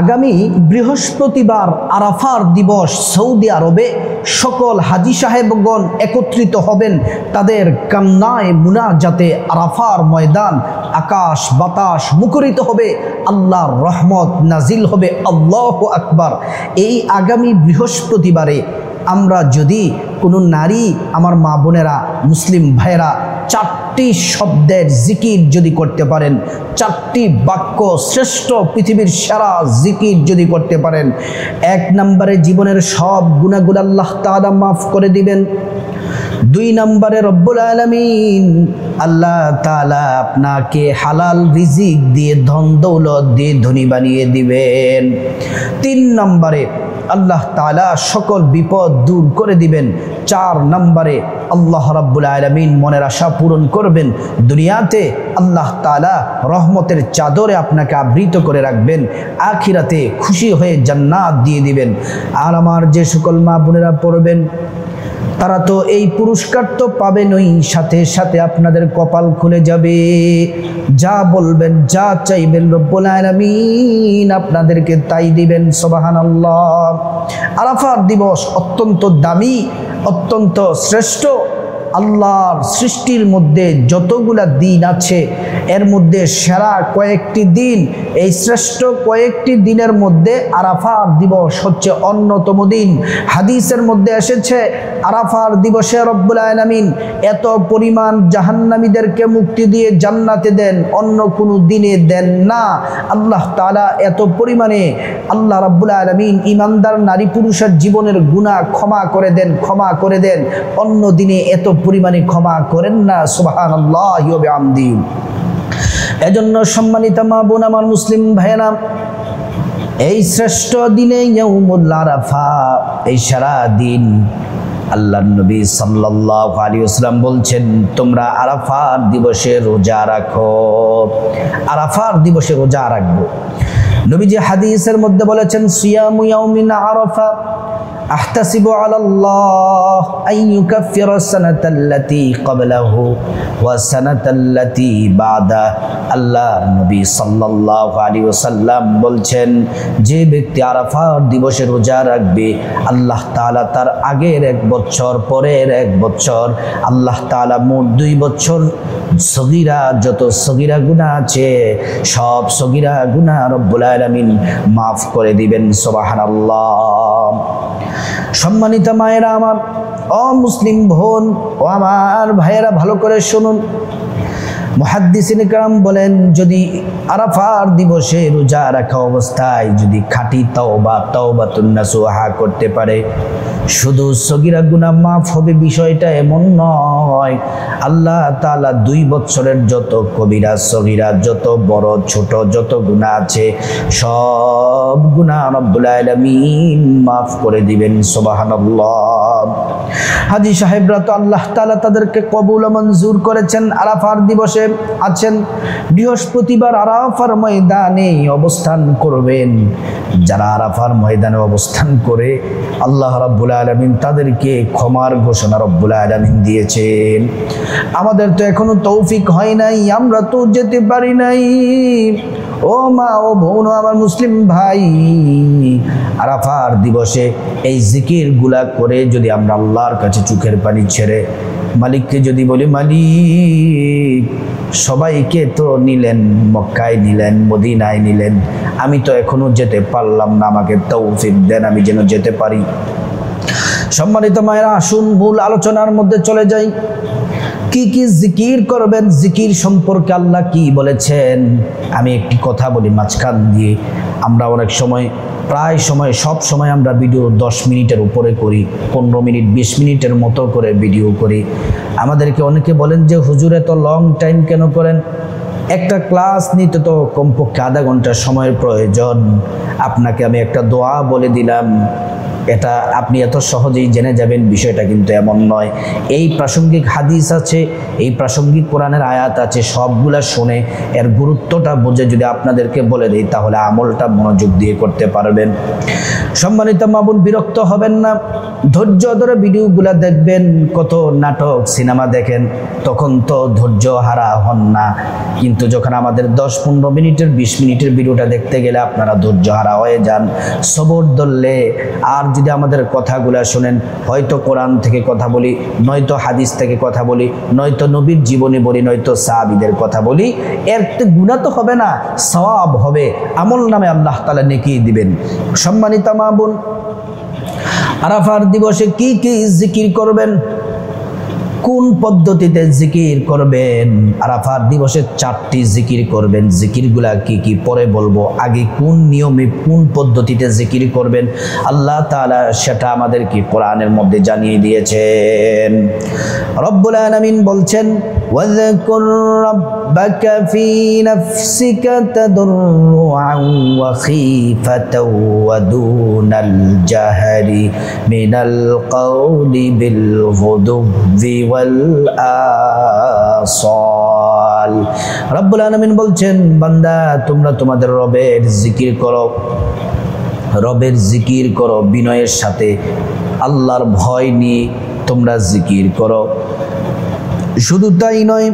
আগামী বৃহস্পতিবার আরাফার দিবস সৌদি আরবে সকল হাজী সাহেবগণ একত্রিত হবেন। তাদের কান্নায় মুনাজাতে আরাফার ময়দান আকাশ বাতাস মুখরিত হবে, আল্লাহর রহমত নাজিল হবে। আল্লাহু আকবার। এই আগামী বৃহস্পতিবারে আমরা যদি কোনো নারী, আমার মা বোনেরা, মুসলিম ভাইয়েরা, 4টি শব্দের জিকির যদি করতে পারেন, 4টি বাক্য শ্রেষ্ঠ পৃথিবীর সেরা জিকির যদি করতে পারেন, 1 নম্বরে জীবনের সব গুনাহগুলো আল্লাহ তাআলা মাফ করে দিবেন। 2 নম্বরে রব্বুল আলামিন আল্লাহ তাআলা আপনাকে হালাল রিজিক দিয়ে ধন দৌলত দিয়ে ধনী বানিয়ে দিবেন। 3 নম্বরে আল্লাহ তাআলা সকল বিপদ দূর করে দিবেন। 4 নম্বরে আল্লাহ রাব্বুল আলামিন মনের আশা পূরণ করবেন। দুনিয়াতে আল্লাহ তাআলা রহমতের চাদরে আপনাকে আবৃত করে রাখবেন, আখিরাতে খুশি হয়ে জান্নাত দিয়ে দিবেন। আর আমার যে সকল মা বোনেরা পড়বেন তারা তো এই পুরস্কার তো পাবেনই, সাথে সাথে আপনাদের কপাল খুলে যাবে। যা বলবেন, যা চাইবেন রব্বুল আলামিন আপনাদেরকে তাই দিবেন। সুবহানাল্লাহ। আরাফার দিবস অত্যন্ত দামি, অত্যন্ত শ্রেষ্ঠ। আল্লাহর সৃষ্টির মধ্যে যতগুলা দিন আছে এর মধ্যে সেরা কয়েকটি দিন, এই শ্রেষ্ঠ কয়েকটি দিনের মধ্যে আরাফার দিবস হচ্ছে অন্যতম দিন। হাদিসের মধ্যে এসেছে আরাফার দিবসে রব্বুল আলামিন এত পরিমাণ জাহান্নামীদেরকে মুক্তি দিয়ে জান্নাতে দেন, অন্য কোনো দিনে দেন না। আল্লাহ তাআলা এত পরিমাণে আল্লাহ রাব্বুল আলামিন ঈমানদার নারী পুরুষের জীবনের গুনাহ ক্ষমা করে দেন, অন্য দিনে এত পরিমাণে ক্ষমা করেন না। সুবহানাল্লাহি ওয়া বিহামদিহি। এজন্য সম্মানিত মা বোন, আমার মুসলিম ভাইয়েরা, এই শ্রেষ্ঠ দিনে ইয়াউমুল আরাফা, এই সারা দিন আল্লাহর নবী সাল্লাল্লাহু আলাইহি ওয়াসাল্লাম বলছেন, তোমরা আরাফার দিবসে রোজা রাখো। আরাফার দিবসে রোজা রাখবো। নবীজি হাদিসের মধ্যে বলেছেন, সিয়ামু ইয়াউমিন আরাফা আহতাসিবু আলাল্লাহ আন ইউকাফিরা সানাতাল্লাতী ক্বাবলাহু ওয়া সানাতাল্লাতী বাদা। আল্লাহর নবী সাল্লাল্লাহু আলাইহি ওয়াসাল্লাম বলছেন, যে ব্যক্তি আরাফার দিবসে রোজা রাখবে, আল্লাহ তাআলা তার আগের 1 বছর, পরের 1 বছর, আল্লাহ তাআলা মোট 2 বছর সগীরা, যত সগীরা গুনাহ আছে সব সগীরা গুনাহ রব্বুল আলামিন মাফ করে দিবেন। সুবহানাল্লাহ। সম্মানিত মায়েরা আমার, মুসলিম বোন ও আমার ভাইয়েরা, ভালো করে শুনুন। মুহাদ্দিসিনে কেরাম বলেন, যদি আরাফার দিবসে রোজা রাখা অবস্থায় যদি খাঁটি তাওবাতুন নাসুহা করতে পারে, শুধু সগীরা গুনাহ মাফ হবে বিষয়টা এমন নয়। আল্লাহ তাআলা 2 বছরের যত কবিরা সগীরা, যত বড় ছোট যত গুনাহ আছে সব গুনাহ রব্বুল আলামিন মাফ করে দিবেন। সুবহানাল্লাহ। হাজী সাহেবরা তো আল্লাহ তাআলা তাদেরকে কবুল ও মঞ্জুর করেছেন। আরাফার দিবসে আছেন, বৃহস্পতিবার আরাফার ময়দানে অবস্থান করবেন। যারা আরাফার ময়দানে অবস্থান করে, আল্লাহ রাব্বুল আলামিন তাদেরকে ক্ষমার ঘোষণা রব্বুল আলামিন দিয়েছেন। আমাদের তো এখনো তৌফিক হয় নাই, আমরা তো যেতে পারি নাই। ও মা ও বোন, আমার মুসলিম ভাই, আরাফার দিবসে এই জিকির গুলা করে যদি আমরা আল্লাহর কাছে চোখের পানি ছেড়ে মালিককে যদি বলি, মালিক সবাইকে তো নিলেন, মক্কায় নিলেন, মদিনায় নিলেন, আমি তো এখনো যেতে পারলাম না, আমাকে তৌফিক দেন আমি যেন যেতে পারি। সম্মানিত মায়েরা, আসুন মূল আলোচনার মধ্যে চলে যাই। কি কি জিকির করবেন, জিকির সম্পর্কে আল্লাহ কি বলেছেন। আমি একটি কথা বলি মাঝখান দিয়ে। আমরা অনেক সময়, প্রায় সময়, সব সময় আমরা ভিডিও 10 মিনিটের উপরে করি, 15 মিনিট 20 মিনিটের মতো করে ভিডিও করি। আমাদেরকে অনেকে বলেন যে হুজুর এত লং টাইম কেন করেন? একটা ক্লাস নিতে তো কমপক্ষে আধা ঘন্টা সময়ের প্রয়োজন। আপনাকে আমি একটা দোয়া বলে দিলাম, এটা আপনি এত সহজেই জেনে যাবেন বিষয়টা কিন্তু এমন নয়। এই প্রাসঙ্গিক হাদিস আছে, এই প্রাসঙ্গিক কোরআনের আয়াত আছে, সবগুলা শুনে এর গুরুত্বটা বুঝে যদি আপনাদেরকে বলে দেই তাহলে আমলটা মনোযোগ দিয়ে করতে পারবেন। সম্মানিত মা বোন, বিরক্ত হবেন না, ধৈর্য ধরে ভিডিওগুলা দেখবেন। কত নাটক সিনেমা দেখেন, তখন তো ধৈর্য হারা হন না, কিন্তু যখন আমাদের 10-15 মিনিটের 20 মিনিটের ভিডিওটা দেখতে গেলে আপনারা ধৈর্য হারা হয়ে যান। সবর ধরলে আর যদি আমাদের কথাগুলা শোনেন, হয়তো কোরআন থেকে কথা বলি, নয়তো হাদিস থেকে কথা বলি, নয়তো নবীর জীবনী বলি, নয়তো সাহাবীদের কথা বলি, এর গুনাহ তো হবে না, সওয়াব হবে, আমল নামে আল্লাহ তাআলা নেকি দিবেন। সম্মানিত মা বোন, আরাফার দিবসে কি কি জিকির করবেন, কোন পদ্ধতিতে জিকির করবেন? আরাফার দিবসে 4টি জিকির করবেন। জিকিরগুলা কি কি পরে বলবো, আগে কোন নিয়মে কোন পদ্ধতিতে জিকির করবেন আল্লাহ তাআলা সেটা আমাদেরকে কোরআনের মধ্যে জানিয়ে দিয়েছেন। রব্বুল আলামিন বলছেন, ওয়াযকুর রাব্বাকা ফি নাফসিকা তাদাররুআন ওয়া খীফাতাও ওয়া দুনাল জাহরি মিনাল কওলি বিল গুদুবি ওয়াল আসাল। রব্বুল আলামিন বলছেন, বান্দা তোমরা তোমাদের রবের জিকির করো, রবের জিকির করো বিনয়ের সাথে, আল্লাহর ভয় নিয়ে তোমরা জিকির করো। শুধু তাই নয়,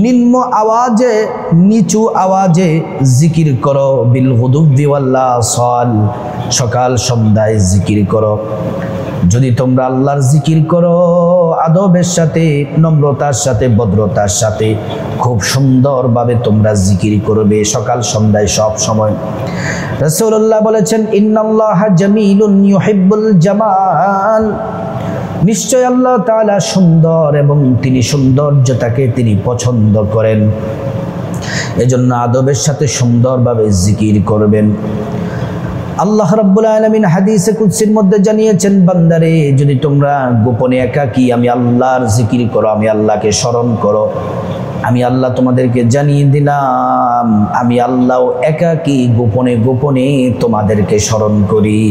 নিম্ন আওয়াজে নিচু আওয়াজে জিকির করো, বিল গুদুবি ওয়াল আসাল, সকাল সন্ধ্যায় জিকির করো। যদি তোমরা আল্লাহর জিকির করো আদবের সাথে, নম্রতার সাথে, ভদ্রতার সাথে, খুব সুন্দরভাবে তোমরা জিকির করবে সকাল সন্ধ্যায় সব সময়। রাসূলুল্লাহ বলেছেন, ইন্নাল্লাহা জামিলুন ইউহিব্বুল জামাল, নিশ্চয় আল্লাহ তাআলা সুন্দর এবং তিনি সৌন্দর্যতাকে তিনি পছন্দ করেন। এজন্য আদবের সাথে সুন্দরভাবে জিকির করবেন। আল্লাহ রাব্বুল আলামিন হাদিসে কুদসির মধ্যে জানিয়েছেন, বান্দারে যদি তোমরা গোপনে একাকী আমি আল্লাহর জিকির করো, আমি আল্লাহকে স্মরণ করো, আমি আল্লাহ তোমাদেরকে জানিয়ে দিলাম আমি আল্লাহ একাকী গোপনে গোপনে তোমাদেরকে স্মরণ করি।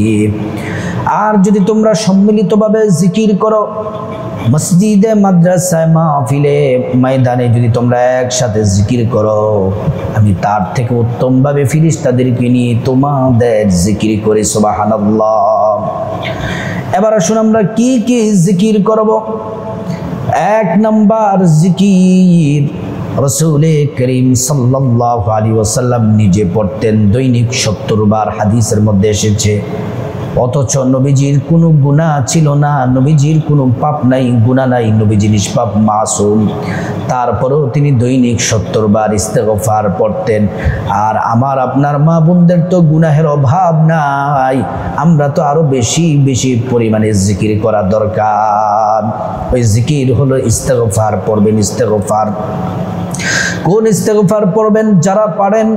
আর যদি তোমরা সম্মিলিতভাবে জিকির করো, মসজিদে, মাদ্রাসায়, মাহফিলে, ময়দানে যদি তোমরা একসাথে জিকির করো, আমি তার থেকে উত্তমভাবে ফেরেশতাদেরকে নিয়ে তোমাদের জিকির করি। সুবহানাল্লাহ। এবার আসুন আমরা কি কি জিকির করব। 1 নাম্বার জিকির রাসূল করিম সাল্লাল্লাহু আলাইহি ওয়াসাল্লাম নিজে পড়তেন দৈনিক 70 বার, হাদিসের মধ্যে এসেছে। অথচ নবীজির কোনো গুনাহ ছিল না, নবীজির কোনো পাপ নাই, গুনাহ নাই, নবীজি নিষ্পাপ মাসুম। তারপরেও তিনি দৈনিক 70 বার ইস্তেগফার পড়তেন। আর আমার আপনার মা বোনদের তো গুনাহের অভাব নাই, আমরা তো আরো বেশি বেশি পরিমাণে জিকির করা দরকার। ওই জিকির হলো ইস্তেগফার পড়বেন। ইস্তেগফার কোন ইস্তেগফার পড়বেন? যারা পারেন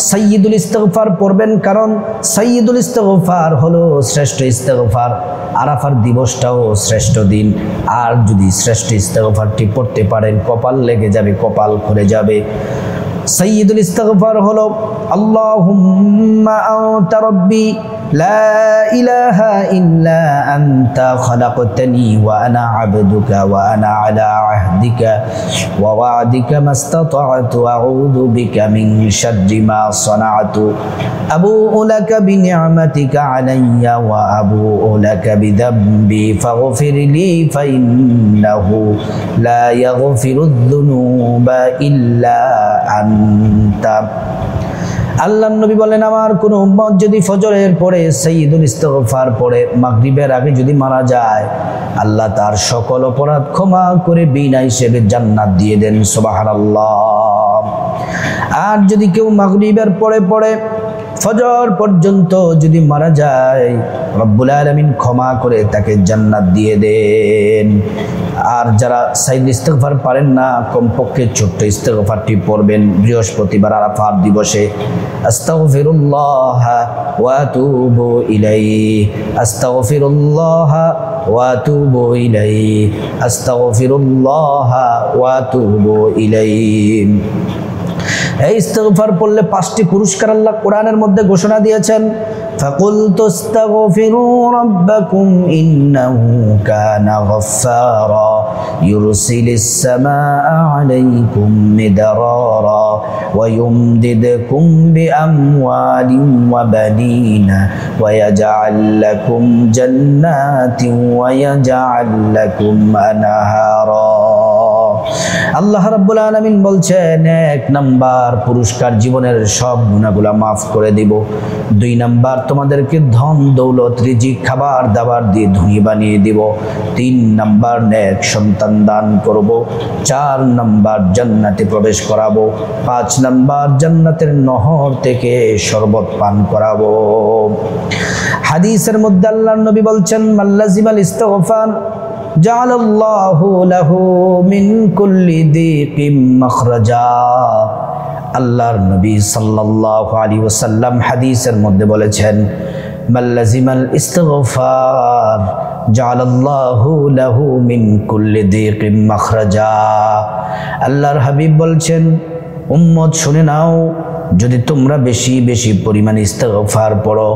সাইয়্যিদুল ইস্তেগফার পড়বেন, কারণ সাইয়্যিদুল ইস্তেগফার হলো শ্রেষ্ঠ ইস্তেগফার। আরাফার দিবসটাও শ্রেষ্ঠ দিন। আর যদি শ্রেষ্ঠ ইস্তেগফারটি পড়তে পারেন, কপাল লেগে যাবে, কপাল খুলে যাবে। সাইয়্যিদুল ইস্তেগফার হলো, আল্লাহুম্মা আনতা রাব্বি লা ইলাহা ইল্লা আনতা খালাকতানি ওয়া আনা আবদুকা ওয়া আনা আলা আহদিকা ওয়া ওয়া'দিকা মাস্তাতা'তু আউযু বিকা মিন শাররি মা সানা'তু আবু'ু লাকা বিনি'মাতিকা আলাইয়া ওয়া আবু'ু লাকা বিযামবি ফাগফিরলি ফাইন্নাহু লা ইয়াগফিরুয যুনুবা ইল্লা আনতা। আল্লাহর নবী বলেন, আমার কোন উম্মত যদি ফজরের পরে সাইয়্যিদুল ইস্তেগফার পড়ে মাগরিবের আগে যদি মারা যায়, আল্লাহ তার সকল অপরাধ ক্ষমা করে বিনা হিসেবে জান্নাত দিয়ে দেন। সুবহানাল্লাহ। আর যদি কেউ মাগরিবের পরে পড়ে ফজর পর্যন্ত যদি মারা যায়, রব্বুল আলামিন ক্ষমা করে তাকে জান্নাত দিয়ে দেন। আর যারা সাইয়্যিদুল ইস্তেগফার পারেন না, কমপক্ষে ছোট্ট ইস্তেগফারটি পড়বেন বৃহস্পতিবার আরাফার দিবসে। আস্তাগফিরুল্লাহ ওয়া আতুবু ইলাইহি, আস্তাগফিরুল্লাহ ওয়া আতুবু ইলাইহি, আস্তাগফিরুল্লাহ ওয়া আতুবু ইলাইহি। এই ইস্তিগফার পড়লে 5টি পুরস্কার আল্লাহ কোরআনের মধ্যে ঘোষণা দিয়েছেন। ফাকুলতু আস্তাগফিরু রাব্বাকুম ইন্নাহু কানা গাফফারা ইউরসিলিস সামাআ আলাইকুম মিদরারা ওয়া ইউমদিদকুম বিআমওয়ালিন ওয়া বানিনা ওয়া ইয়াজআল লাকুম জান্নাতিন ওয়া ইয়াজআল লাকুম আনহারা। আল্লাহ রাব্বুল আলামিন বলছেন, 1 নাম্বার পুরস্কার, জীবনের সব গুনাহগুলো মাফ করে দিব। 2 নাম্বার, তোমাদেরকে ধন দৌলত রিজিক খাবার দাবার দিয়ে ধনী বানিয়ে দিব। 3 নাম্বার, নেক সন্তান দান করব। 4 নাম্বার, জান্নাতে প্রবেশ করাবো। 5 নাম্বার, জান্নাতের নহর থেকে শরবত পান করাবো। হাদিসের মধ্যে আল্লাহর নবী বলছেন, মাল্লাজিমাল ইস্তিগফার জাআলাল্লাহু লাহু মিন কুল্লি দিকিম মাখরাজা। আল্লাহর নবী সাল্লাল্লাহু আলাইহি ওয়াসাল্লাম হাদিসের মধ্যে বলেছেন, মাল্লাজিমাল ইস্তিগফার জাআলাল্লাহু লাহু মিন কুল্লি দিকিম মাখরাজা। আল্লাহর হাবিব বলছেন, উম্মত শুনে নাও, যদি তোমরা বেশি বেশি পরিমাণে ইস্তিগফার পড়ো,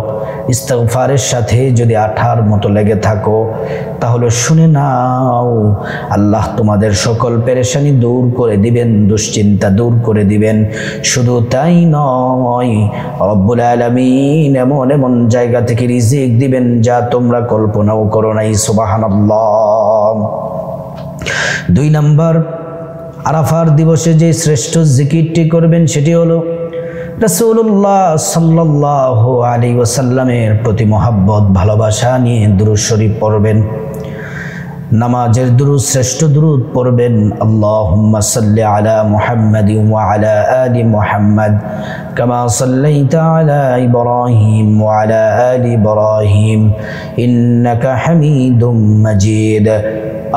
ইস্তিগফারের সাথে যদি আঠার মতো লেগে থাকো, তাহলে শুনে নাও আল্লাহ তোমাদের সকল পেরেশানি দূর করে দিবেন, দুশ্চিন্তা দূর করে দিবেন। শুধু তাই নয়, রব্বুল আলামিন এমন এমন জায়গা থেকে রিজিক দিবেন যা তোমরা কল্পনাও করো নাই। সুবহানাল্লাহ। 2 নাম্বার, আরাফার দিবসে যে শ্রেষ্ঠ জিকিরটি করবেন সেটি হলো রাসূলুল্লাহ সাল্লাল্লাহু আলাইহি ওয়াসাল্লামের প্রতি মহব্বত ভালোবাসা নিয়ে দুরূদ শরীফ পড়বেন। নামাজের দুরূদ, শ্রেষ্ঠ দুরূদ পড়বেন, আল্লাহুম্মা সাল্লি আলা মুহাম্মাদিন ওয়া আলা আলি মুহাম্মাদ কামা সাল্লাইতা আলা ইব্রাহিম ওয়া আলা আলি ইব্রাহিম ইন্নাকা হামিদুম মাজিদ।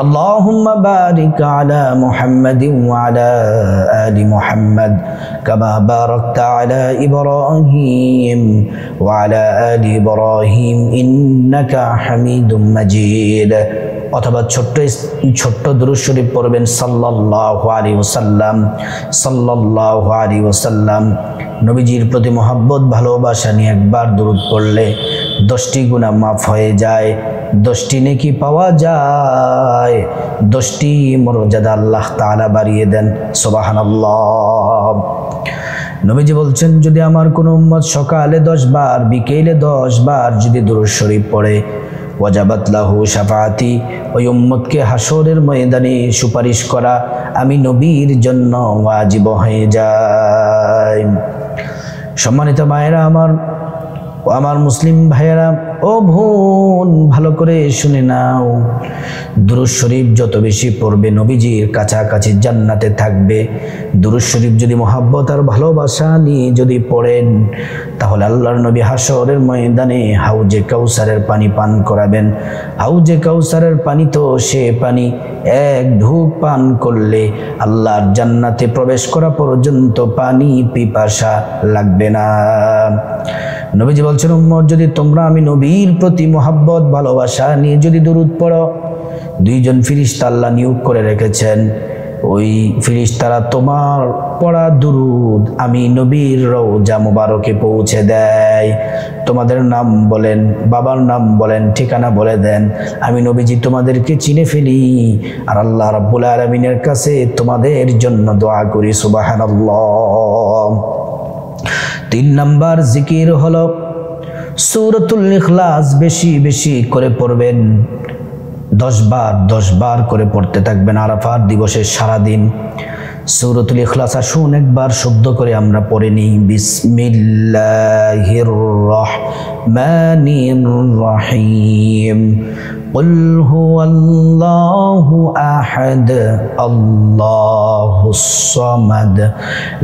اللهم بارك على محمد وعلى آل محمد كما باركت على إبراهيم وعلى آل إبراهيم إنك حميد مجيد। অথবা ছোট্ট দুরূদ শরীফ পড়বেন, সাল্লাল্লাহু আলাইহি ওয়াসাল্লাম সাল্লাল্লাহু আলাইহি ওয়াসাল্লাম। নবীজির প্রতি মহব্বত ভালোবাসা নিয়ে একবার দুরূদ পড়লে 10টি গুনাহ মাফ হয়ে যায়, 10টি নেকি পাওয়া যায়, 10টি মর্যাদা আল্লাহ তাআলা বাড়িয়ে দেন। সুবহানাল্লাহ। নবীজি বলছেন, যদি আমার কোনো উম্মত সকালে 10 বার, বিকেলে 10 বার যদি দুরূদ শরীফ পড়ে, ওয়াজাবাত লাহু শাফাআতি, ওই উম্মতকে হাসরের ময়দানে সুপারিশ করা আমি নবীর জন্য ওয়াজিব হয়ে যায়। সম্মানিত মায়েরা আমার মুসলিম ভাইয়েরা ও বোন, ভালো করে শুনে নাও, দুরূদ শরীফ যত বেশি পড়বে নবীজির কাছাকাছি জান্নাতে থাকবে। দুরূদ শরীফ যদি মহব্বত আর ভালোবাসা নিয়ে যদি পড়েন, তাহলে আল্লাহর নবী হাসরের ময়দানে হাউজে কাউসারের পানি পান করাবেন। হাউজে কাউসারের পানি তো সে পানি 1 ঢুক পান করলে আল্লাহর জান্নাতে প্রবেশ করা পর্যন্ত পানি পিপাসা লাগবে না। নবীজি বলছেন, উম্মত যদি তোমরা আমি নবীর প্রতি মহব্বত ভালোবাসা নিয়ে যদি দুরূদ পড়ো, 2 জন ফেরেশতা আল্লাহ নিয়োগ করে রেখেছেন। ওই ফেরেশতারা তোমার পড়া দুরূদ আমি নবীর রওজা মুবারকে পৌঁছে দেয়। তোমাদের নাম বলেন, বাবার নাম বলেন, ঠিকানা বলে দেন, আমি নবীজি তোমাদেরকে চিনে ফেলি আর আল্লাহ রাব্বুল আলামিনের কাছে তোমাদের জন্য দোয়া করি। সুবহানাল্লাহ। 3 নাম্বার জিকির হলো সূরাতুল ইখলাস বেশি বেশি করে পড়বেন। 10 বার করে পড়তে থাকবেন আরাফার দিবসে সারাদিন। সূরাতুল ইখলাস আসুন একবার শব্দ করে আমরা পড়ে নিই। বিসমিল্লাহির রহমানির রহিম। قل هو الله أحد الله الصمد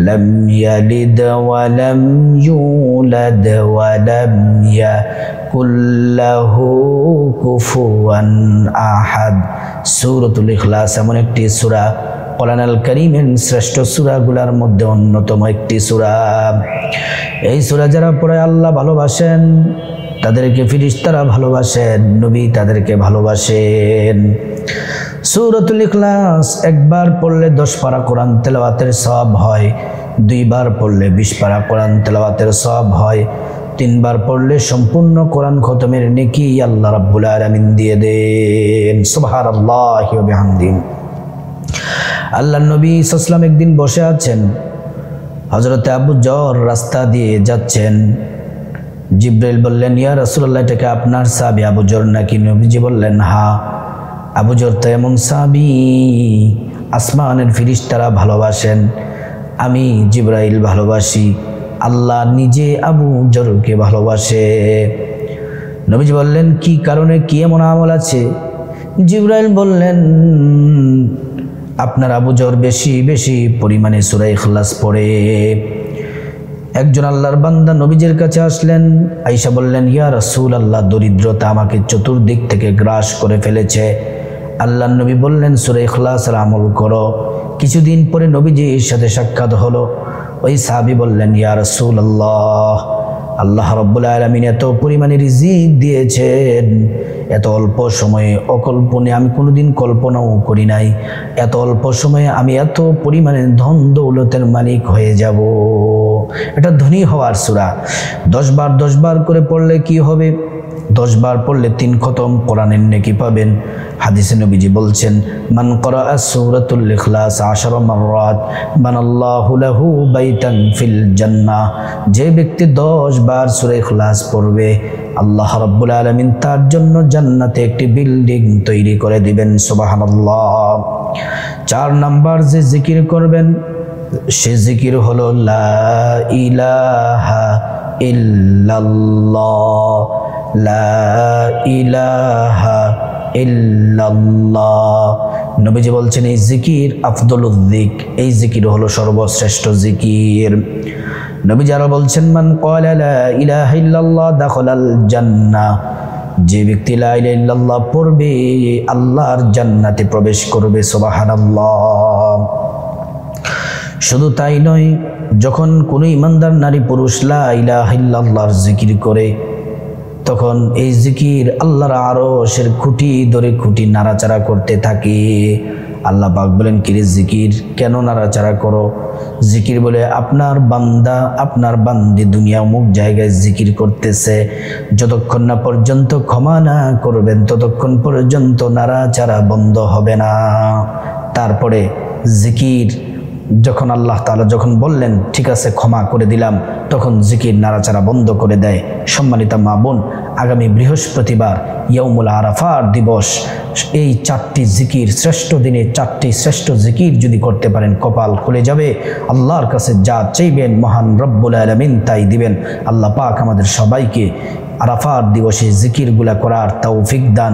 لم يلد ولم يولد ولم يكن له كفوا أحد। সূরাতুল ইখলাস এমন একটি সূরা, কোরআনুল কারীমের শ্রেষ্ঠ সূরাগুলোর মধ্যে অন্যতম একটি সূরা। এই সূরা যারা পড়ে আল্লাহ ভালোবাসেন, তাদেরকে ফেরেশতারা ভালোবাসেন, নবী তাদেরকে ভালোবাসেন। সূরাতুল ইখলাস একবার পড়লে 10 পারা কোরআন তেলাওয়াতের সওয়াব হয়। 2 বার পড়লে 20 পারা কোরআন তেলাওয়াতের সওয়াব হয়, 3 বার পড়লে সম্পূর্ণ কোরআন খতমের নেকি আল্লাহ রাব্বুল আলামিন দিয়ে দেন। সুবহানাল্লাহি ওয়া বিহামদিহি। আল্লাহর নবী সাল্লাল্লাহু আলাইহি ওয়াসাল্লাম একদিন বসে আছেন, হযরত আবু যর রাস্তা দিয়ে যাচ্ছেন। জিবরাইল বললেন, ইয়া রাসূলুল্লাহ, এটাকে আপনার সাহাবী আবু যর নাকি? নবীজি বললেন, হ্যাঁ। আবু যর তো এমন সাহাবী আসমানের ফেরেশতারা ভালোবাসেন, আমি জিবরাইল ভালোবাসি, আল্লাহ নিজে আবু যরকে ভালোবাসে। নবীজি বললেন, কি কারণে, কি এমন আমল আছে? জিবরাইল বললেন, আপনার আবু যর বেশি বেশি পরিমাণে সূরা ইখলাস পড়ে। একজন আল্লাহর বান্দা নবীজির কাছে আসলেন, আয়েশা বললেন, ইয়া রাসূলুল্লাহ, দরিদ্রতা আমাকে চতুর্দিক থেকে গ্রাস করে ফেলেছে। আল্লাহর নবী বললেন, সূরা ইখলাসের আমল করো। কিছুদিন পরে নবীজির সাথে সাক্ষাৎ হলো। ওই সাহাবী বললেন, ইয়া রাসূলুল্লাহ, আল্লাহ রাব্বুল আলামিন এত পরিমাণে রিজিক দিয়েছেন, এত অল্প সময়ে অকল্পনীয়, আমি কোনোদিন কল্পনাও করি নাই এত অল্প সময়ে আমি এত পরিমাণে ধন দৌলতের মালিক হয়ে যাব। এটা ধনী হওয়ার সূরা। 10 বার করে পড়লে কি হবে? 10 বার পড়লে 3 খতম কোরআনের নেকি পাবেন। হাদিসে নবীজি বলছেন, মান ক্বারাআ সূরাতুল ইখলাস 10 মাররাত বানাল্লাহু লাহু বাইতান ফিল জান্নাহ। যে ব্যক্তি 10 বার সূরা ইখলাস পড়বে, আল্লাহ রাব্বুল আলামিন তার জন্য জান্নাতে একটি বিল্ডিং তৈরি করে দিবেন। সুবহানাল্লাহ। 4 নাম্বার যে জিকির করবেন, সে জিকির হলো লা ইলাহা ইল্লাল্লাহ, লা ইলাহা ইল্লাল্লাহ। নবীজি বলছেন, এই জিকির আফদলুল যিক, এই জিকির হলো সর্বশ্রেষ্ঠ জিকির। নবীজি আরো বলছেন, মান ক্বালা লা ইলাহা ইল্লাল্লাহ দাখালাল জান্নাহ, যে ব্যক্তি লা ইলাহা ইল্লাল্লাহ পড়বে আল্লাহর জান্নাতে প্রবেশ করবে। সুবহানাল্লাহ। শুধু তাই নয়, যখন কোনো ইমানদার নারী পুরুষ লা ইলাহা ইল্লাল্লাহর জিকির করে, তখন এই জিকির আল্লাহর আরশের খুঁটি ধরে খুঁটি নাড়াচাড়া করতে থাকে। আল্লাহ পাক বলেন, কিরে জিকির কেন নাড়াচাড়া করো? জিকির বলে আপনার বান্দা, আপনার বান্দি দুনিয়া অমুক জায়গায় জিকির করতেছে, যতক্ষণ না পর্যন্ত ক্ষমা না করবেন ততক্ষণ পর্যন্ত নাড়াচাড়া বন্ধ হবে না। তারপরে জিকির যখন আল্লাহ তাআলা যখন বললেন ঠিক আছে ক্ষমা করে দিলাম, তখন জিকির নাড়াচাড়া বন্ধ করে দেয়। সম্মানিতা মা বোন, আগামী বৃহস্পতিবার ইয়াউমুল আরাফার দিবস, এই 4টি জিকির, শ্রেষ্ঠ দিনে 4টি শ্রেষ্ঠ জিকির যদি করতে পারেন, কপাল খুলে যাবে। আল্লাহর কাছে যা চাইবেন মহান রব্বুল আলামিন তাই দিবেন। আল্লাহ পাক আমাদের সবাইকে আরাফার দিবসে জিকিরগুলা করার তৌফিক দান